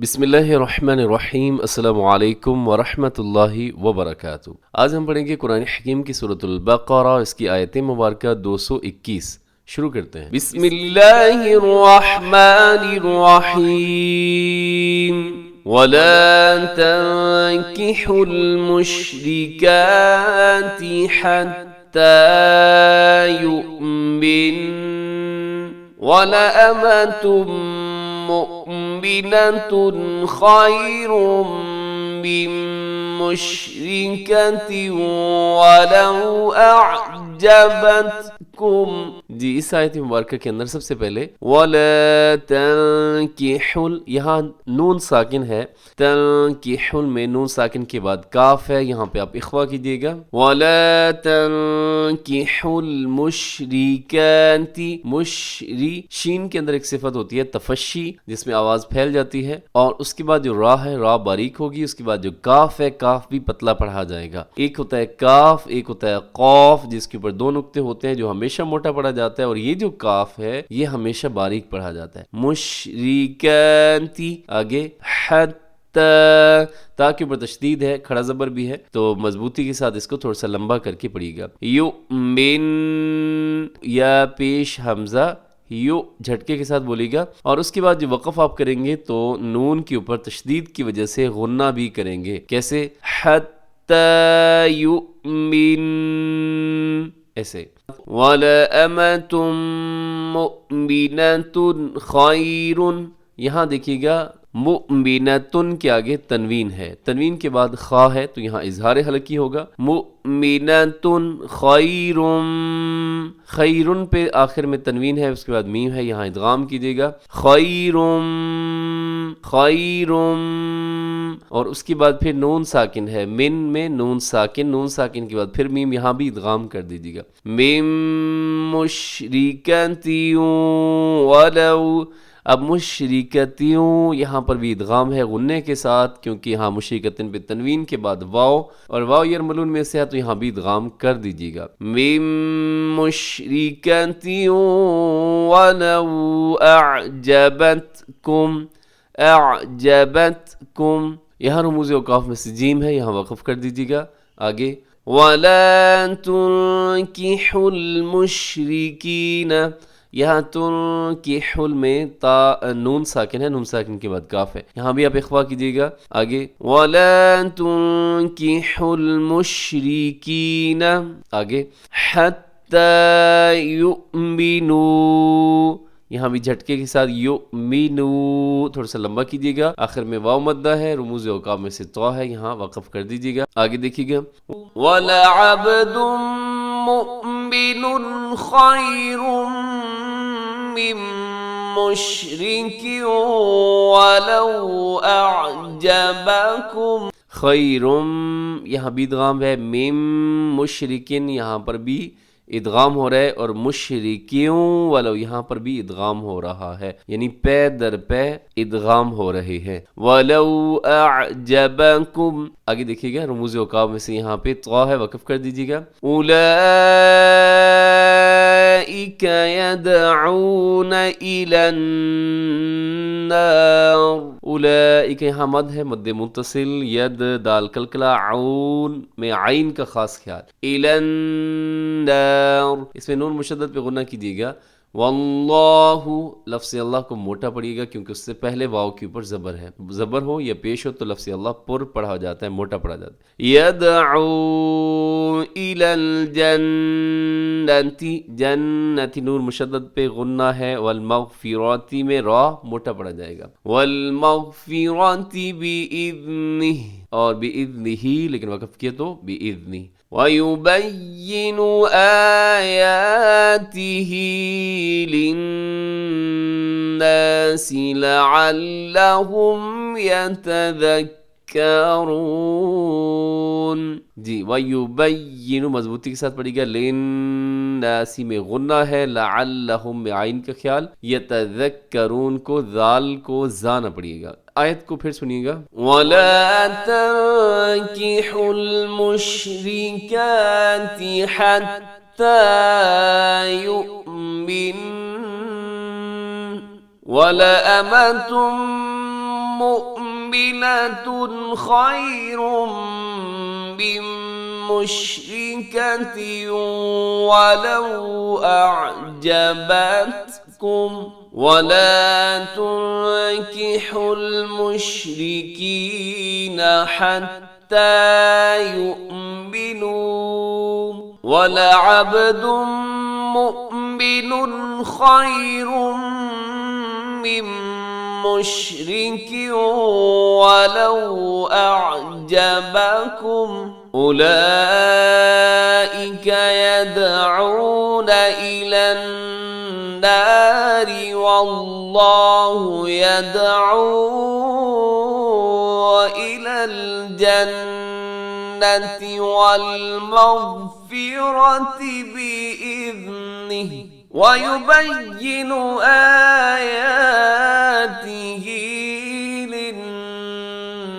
بسم اللہ الرحمن الرحیم، السلام علیکم ورحمۃ اللہ وبرکاتہ۔ آج ہم پڑھیں گے قرآن حکیم کی سورۃ البقرہ، اس کی آیت مبارکہ 221۔ شروع کرتے ہیں۔ بسم اللہ الرحمن الرحیم۔ وَلَا تَنكِحُوا الْمُشْرِكَاتِ حَتَّى يُؤْمِنَّ وَلَأَمَةٌ مؤمنة خير من مشركة ولو أعجبتكم۔ جی اس آیت مبارکہ کے اندر سب سے پہلے وَلَا تَنكِحُوا، یہاں نون ساکن ہے، تنکحل میں نون ساکن کے بعد کاف ہے، یہاں پہ آپ اخوا کیجئے گا۔ وَلَا تَنكِحُوا الْمُشْرِكَاتِ، مشری شین کے اندر ایک صفت ہوتی ہے تفشی، جس میں آواز پھیل جاتی ہے، اور اس کے بعد جو را ہے را باریک ہوگی، اس کے بعد جو کاف ہے کاف بھی پتلا پڑھا جائے گا۔ ایک ہوتا ہے کاف، ایک ہوتا ہے قاف، جس کے اوپر دو نقطے ہوتے ہیں جو ہمیشہ موٹا پڑھا جاتا ہے، اور یہ جو کاف ہے یہ ہمیشہ باریک پڑھا جاتا ہے۔ مشرکانتی، آگے تا کے اوپر تشدید ہے، کھڑا زبر بھی ہے، تو مضبوطی کے ساتھ اس کو تھوڑا سا لمبا کر کے پڑھیے گا۔ یؤمن، یا پیش حمزہ یو جھٹکے کے ساتھ بولیے گا، اور اس کے بعد جو وقف آپ کریں گے تو نون کے اوپر تشدید کی وجہ سے غنہ بھی کریں گے، کیسے؟ حتی یؤمن، ایسے۔ وَلَأَمَةٌ مُؤْمِنَةٌ خَيْرٌ، یہاں دیکھیے گا مؤمنتن کے آگے تنوین ہے، تنوین کے بعد خا ہے تو یہاں اظہار حلقی ہوگا۔ مؤمنتن خیر، خیرن پہ آخر میں تنوین ہے، اس کے بعد میم ہے، یہاں ادغام کیجیے گا۔ خیر، خیر، اور اس کے بعد پھر نون ساکن ہے، من میں نون ساکن، نون ساکن کے بعد پھر میم، یہاں بھی ادغام کر دیجیے گا۔ من مشرکتی ولو، اب مشرکتیوں یہاں پر بھی ادغام ہے غنے کے ساتھ، کیونکہ یہاں مشرکتن پہ تنوین کے بعد واو، اور واو یرملون میں سے ہے تو یہاں بھی ادغام کر دیجیے گا۔ مم مشرکتیوں ولو اعجبتکم، اعجبتکم، یہاں رموز اوقاف میں سے جیم ہے، یہاں وقف کر دیجیے گا۔ آگے وَلَا تُنكِحُوا الْمُشْرِكِينَ، یہاں تنکحل میں تا نون ساکن ہے، نون ساکن کے بعد کاف ہے، یہاں بھی آپ اخوا کیجیے گا۔ آگے وَلَا تُنكِحُوا الْمُشْرِكِينَ، آگے حَتَّى يُؤْمِنُوا، یہاں بھی جھٹکے کے ساتھ یؤمنوا، تھوڑا سا لمبا کیجیے گا، آخر میں واو مدہ ہے، رموز اوقاف میں سے تو ہے، یہاں وقف کر دیجیے گا۔ آگے دیکھیے گا وَلَعَبْدٌ مُؤْمِنٌ خَيْرٌ من مشرك ولو اعجبكم، خیر، یہاں بھی ادغام ہے، مم مشرکن یہاں پر بھی ادغام ہو رہا ہے، اور مشرکیوں ولو یہاں پر بھی ادغام ہو رہا ہے، یعنی پے در پے ادغام ہو رہے ہیں۔ ولو اعجبکم، آگے دیکھیے گا رموز اوقاف میں سے یہاں پہ طا ہے، وقف کر دیجیے گا۔ اولئک یدعون الی النار، اولئک یہاں مد ہے، مد متصل، ید دال کلکلا، عون میں عین کا خاص خیال، الی النار، اس میں نون مشدد پہ غنہ کیجیے گا۔ واللہ، لفظ اللہ کو موٹا پڑھیے گا کیونکہ اس سے پہلے واو کے اوپر زبر ہے، زبر ہو یا پیش ہو تو لفظ اللہ پر پڑھا جاتا ہے، موٹا پڑھا جاتا ہے۔ یدعو الی الجنۃ، جنۃ نون مشدد پہ غنہ ہے، والمغفرات میں را موٹا پڑھا جائے گا، والمغفرات بإذنہ، اور بإذنہ لیکن وقف کیا تو بإذنہ۔ وَيُبَيِّنُ آيَاتِهِ لِلنَّاسِ لَعَلَّهُمْ يَتَذَكَّرُونَ، جی وَيُبَيِّنُ مضبوطی کے ساتھ پڑھیے گا، لِلنَّاسِ میں غنہ ہے، لَعَلَّهُمْ میں عین کا خیال، يَتَذَكَّرُونَ کو ذال کو زا نہ پڑھیے گا۔ آیت کو پھر سنیے گا۔ وَلَا تَنكِحُوا الْمُشْرِكَاتِ حَتَّى يُؤْمِنَّ وَلَأَمَةٌ مؤمنة خير من مشركة ولو أعجبتكم ولا تنكحوا المشركين حتى يؤمنوا ولعبد مؤمن خير من مشرك ولو أعجبكم أولئك يدعون إلى النار والله يدعو إلى الجنة والمغفرة بإذنه ويبين آياته للناس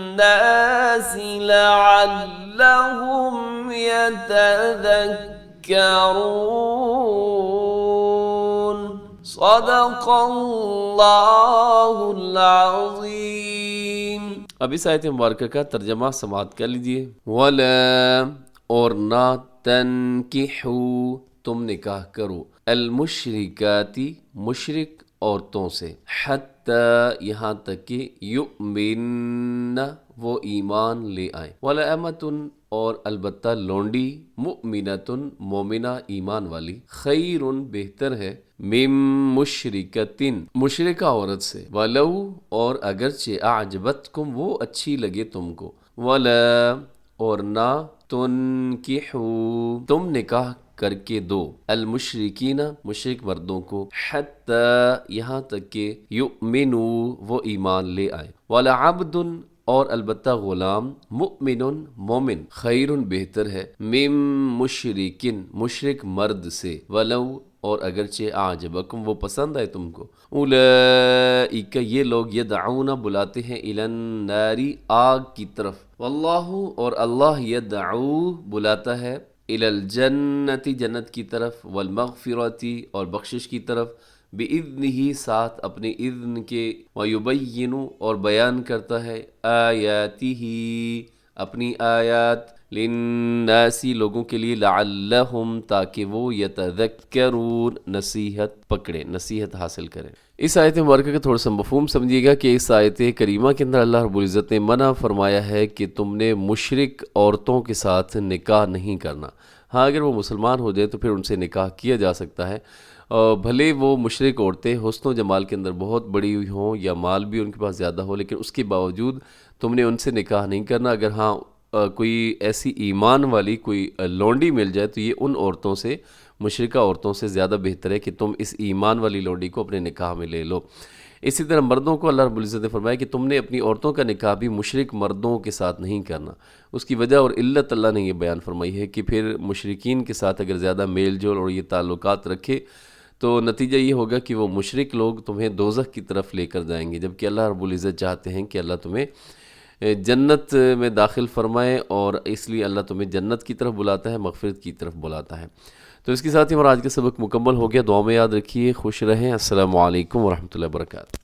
لعلهم يتذكرون صدق اللہ العظیم۔ اب اس آیت مبارکہ کا ترجمہ سماعت کر لیجئے۔ وَلَا اور نہ تنکحوا تم نکاح کرو المشرکاتی مشرک عورتوں سے حتی یہاں تک کہ یؤمن وہ ایمان لے آئیں ولامۃ اور البتہ لونڈی مؤمنۃ مومنہ ایمان والی خیر بہتر ہے من مشرکۃ مشرکہ عورت سے ولو اور اگرچہ اعجبتکم وہ اچھی لگے تم کو ولا اور نہ تنکحوا تم نکاح کر کے دو المشرکین مشرک مردوں کو حتی یہاں تک کہ یؤمنوا وہ ایمان لے آئے ولعبد اور البتہ غلام مؤمن مومن خیر بہتر ہے من مشرکن مشرک مرد سے ولو اور اگرچہ اعجبکم وہ پسند آئے تم کو اولئک یہ لوگ یدعون بلاتے ہیں الی النار آگ کی طرف واللہ اور اللہ یدعو بلاتا ہے الی الجنت جنت کی طرف والمغفرت اور بخشش کی طرف بِإِذْنِهِ ساتھ اپنے اذن کے وَيُبَيِّنُ اور بیان کرتا ہے آیاتہ اپنی آیات لِلنَّاسِ لوگوں کے لیے لَعَلَّهُمْ تاکہ وہ یتذکرون نصیحت پکڑیں نصیحت حاصل کریں۔ اس آیت مبارکہ کا تھوڑا سا مفہوم سمجھیے گا کہ اس آیت کریمہ کے اندر اللہ رب العزت نے منع فرمایا ہے کہ تم نے مشرک عورتوں کے ساتھ نکاح نہیں کرنا۔ ہاں اگر وہ مسلمان ہو جائے تو پھر ان سے نکاح کیا جا سکتا ہے، بھلے وہ مشرک عورتیں حسن و جمال کے اندر بہت بڑی ہوئی ہوں یا مال بھی ان کے پاس زیادہ ہو، لیکن اس کے باوجود تم نے ان سے نکاح نہیں کرنا۔ اگر ہاں کوئی ایسی ایمان والی کوئی لونڈی مل جائے تو یہ ان عورتوں سے مشرکہ عورتوں سے زیادہ بہتر ہے کہ تم اس ایمان والی لونڈی کو اپنے نکاح میں لے لو۔ اسی طرح مردوں کو اللہ رب العزت نے فرمایا کہ تم نے اپنی عورتوں کا نکاح بھی مشرک مردوں کے ساتھ نہیں کرنا۔ اس کی وجہ اور علت اللہ نے یہ بیان فرمائی ہے کہ پھر مشرکین کے ساتھ اگر زیادہ میل جول اور یہ تعلقات رکھے تو نتیجہ یہ ہوگا کہ وہ مشرک لوگ تمہیں دوزخ کی طرف لے کر جائیں گے، جبکہ اللہ رب العزت چاہتے ہیں کہ اللہ تمہیں جنت میں داخل فرمائے، اور اس لیے اللہ تمہیں جنت کی طرف بلاتا ہے، مغفرت کی طرف بلاتا ہے۔ تو اس کے ساتھ ہی ہمارا آج کا سبق مکمل ہو گیا۔ دعا میں یاد رکھیے، خوش رہیں۔ السلام علیکم ورحمۃ اللہ وبرکاتہ۔